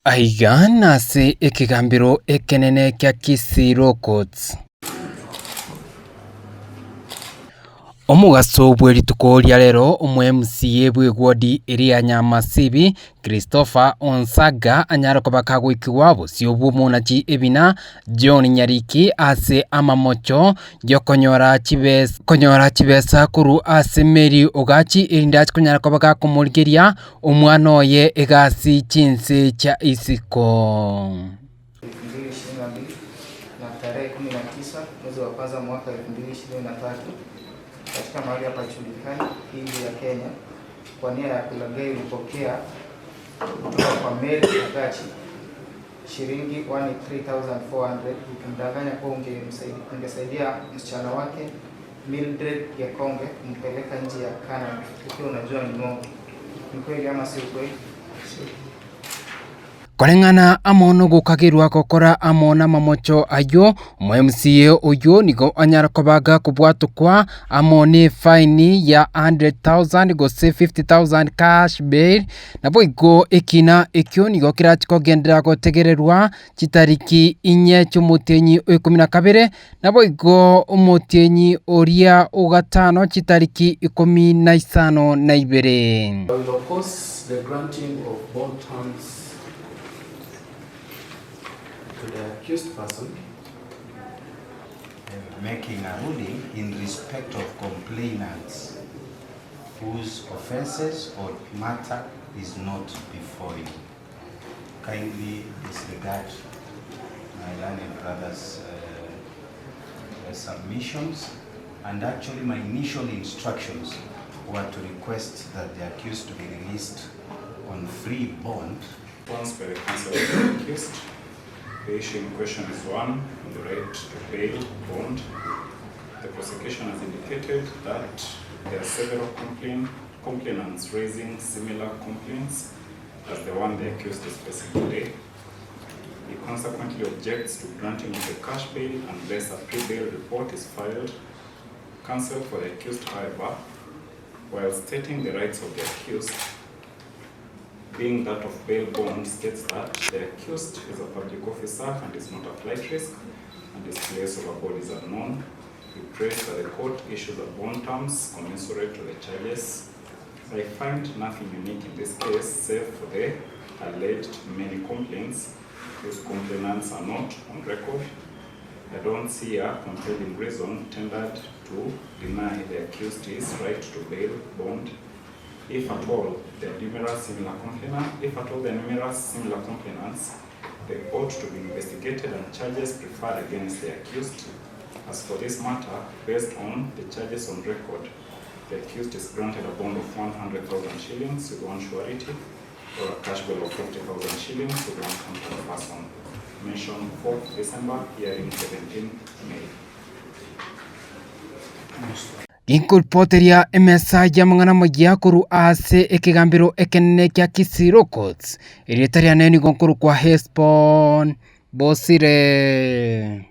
Aigana se Ekegambero ekenene kya Kisii Courts. Omugaso bw'erituko lya lero omwe-MCA bw'egwodi eria Nyamasibi Christopher Onsaga anyara kobaka Goikiwa Bosio bw'omunachi ebina John Nyariki ase Omomca yokonyora chibesa kuru ase meri ogachi erindachi konyara kobaka kumurigeria omwana oye egasi chinse cha isiko. Na tarehe 19 mwezi wa kwanza mwaka 2023 katika mahali hapa chulikani hii ya Kenya kwa nia ya kulagai ulipokea kutoka kwa meli Agachi shilingi 3,400 ukimdanganya kwa ungesaidia msichana wake Mildred Gekonge kumpeleka nje ya Canada ukiwa unajua ni mongo. Ni kweli ama si kweli? Korengana amono gukagirwa kokora amona Omomca ayo omwe-MCA oyo nigo anyara kobaga kubwatukwa amone fine ya 100,000 gose 50,000 cash bail nabo igo ekina ekyo nigo kirachi kogendera gotegererwa chitariki 4 cy'umutenyi 12 nabo igo umutenyi oria ugatano chitariki 15 Of course, the granting of bond terms to the accused person, making a ruling in respect of complainants whose offences or matter is not before you. Kindly disregard my learned brother's submissions, and actually my initial instructions were to request that the accused to be released on free bond. Once by the counsel of the accused, the issue in question is one on the right to bail bond. The prosecution has indicated that there are several complainants raising similar complaints as the one the accused is facing today. He consequently objects to granting of the cash bail unless a pre-bail report is filed. Counsel for the accused, however, while stating the rights of the accused, being that of bail bond, states that the accused is a public officer and is not a flight risk, and his place of abode is unknown. We pray that the court issues a bond terms commensurate to the charges. I find nothing unique in this case, save for the alleged many complaints whose complainants are not on record. I don't see a compelling reason tendered to deny the accused his right to bail bond. If at all there are numerous similar complainants, they ought to be investigated and charges preferred against the accused. As for this matter, based on the charges on record, the accused is granted a bond of 100,000 shillings with one surety, or a cash bail of 50,000 shillings with one competent person. Mentioned 4th December, hearing 17th May. Inkulpoteria emesa ya mangana magia kuru ase Ekegambero ekenene kya Kisii Courts. Eritaria neni gonkuru kwa Hespon Bosire.